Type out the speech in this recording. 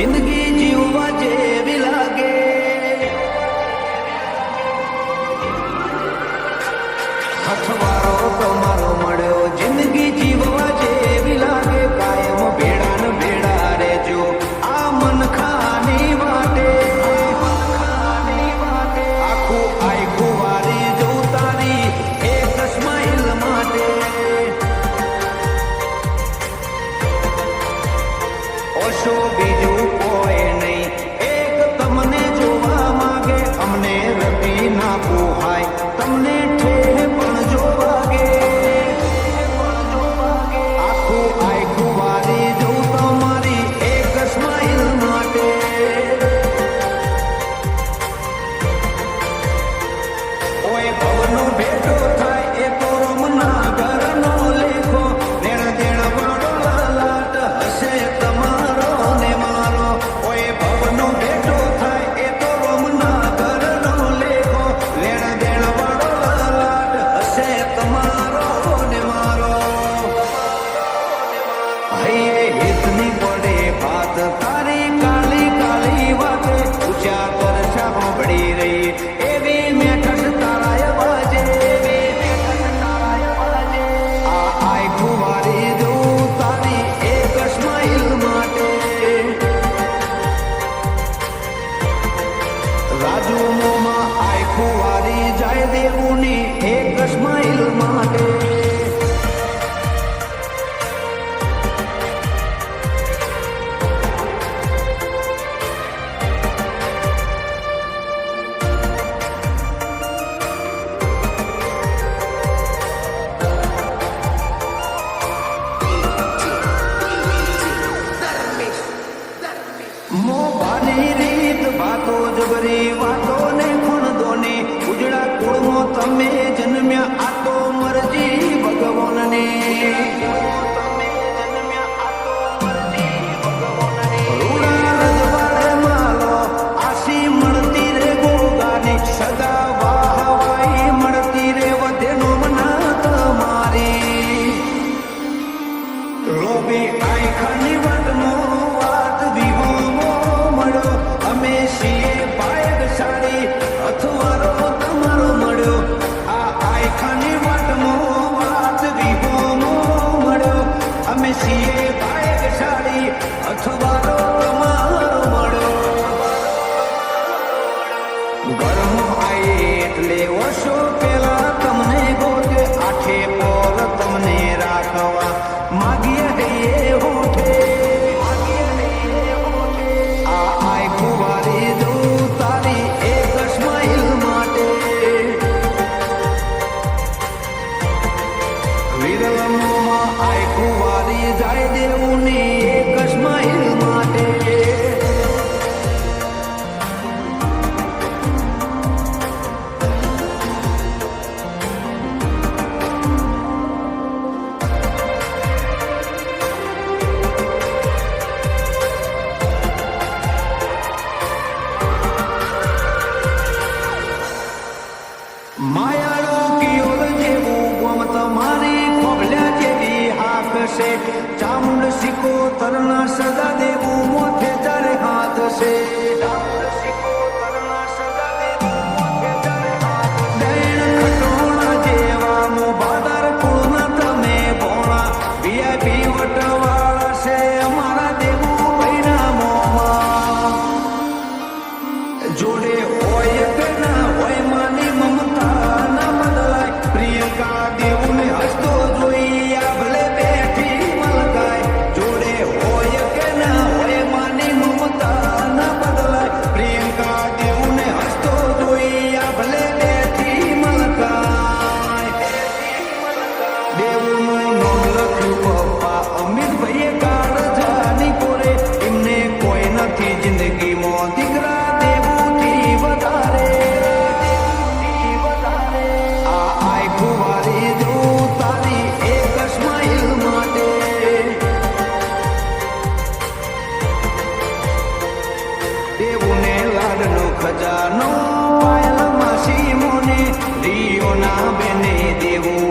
જિંદગી જીવવા જેવી લાગે, હથવારો તમારો મળ્યો જિંદગી જીવવા જેવી લાગે, કાયમ ભેડા ને ભેડા રેજો આ મનખાની વાટે, આખું આખું વારી જવું તારી એક સ્માઈલ માટે, ઓછો બીજું કોઈ નહીં, એક તમને જોવા માંગે, અમને રતી ના પોહાય, તમને ઠેહ પણ જોવાગે, આખું આખું વારી જવું તમારી એક સ્માઈલ માટે, ઓય ભવનો ભેટો થાય એ તો રમના ઘરનો લેખો, દેણ દેણ વાળો લાલાટ હશે તમારો ને મારો, ઓય ભવનો ભેટો થાય એ તો રમના ઘરનો લેખો, લેણ દેણ વાળો લાલાટ હશે તમારો ને મારો, હૈયે હિતની પડે વાત તારી કાલી કાલી વાતે, ઊંચા તરછા સાંભળી રહી એવી મેઠસ તારાય બાજે, આ આખું વારી દઉં તારી એક સ્માઈલ માટે, રાજુ મોમાં આખું વારી જાય દેવુની એક સ્માઈલ માટે, મોભાની રીત વાતો જબરી વાતો ને ખૂણદો ને, ઉજળા કુળમાં તમે જન્મ્યા આ તો મરજી ભગવાનની, રૂડા રજવાડે માલો આશી મળતી રે ગોગાની, સદા વાહવાઈ મળતી રે વધેનો મના તમારી, લોભી આંખની વાતનો વાત વિહો મળ્યો, અમે છીએ ભાગ્યશાળી અથવારો તમારો મળ્યો, આ આંખની વાતનો વાત વિહો મળ્યો, અમે છીએ ભાગ્યશાળી અથવારો તમારો મળ્યો, ઘરમાં આયે એટલે વર્ષો પહેલા તમને ગોતે, આઠે પોર તમને રાખવા માગીએ હૈયે હોઠે, આ આખું વારી દઉં તારી એક સ્માઈલ માટે, વિરલમાં આખું વારી જાય દેવુની એક સ્માઈલ માટે, માયાળો કિયોલ જેવું ગોમ તમારી ખોભલ્યા જેવી હાથ છે, ચામુંડ સિકો તરના સદા દેવું મોથે તારે હાથ છે, દૈણ ખટોણા જેવા મોભાદાર કુળના તમે ભોણા, VIP વટવાળા છે અમારા દેવું ભૈના મોમાં, જોડે હોય કે ના હોય માની મમતા ના બદલાય, પ્રિયંકા દેવુને હસતો જોઈ આ ભલે બેઠી મલકાય, જોડે હોય કે ના હોય માની મમતા ના બદલાય, પ્રિયંકા દેવુને હસતો જોઈ આ ભલે બેઠી મલકાય, દેવુનું નામ લખ્યું પપ્પા અમિતભાઈએ કાળજાની કોરે, એમને કોઈ નથી જિંદગીમાં દીકરા દેવુથી વધારે, આ આખું વારી દઉં તારી એક સ્માઈલ માટે, દેવુને લાડનો ખજાનો પાયલ માસી મોને, રિયોના બેને દેવું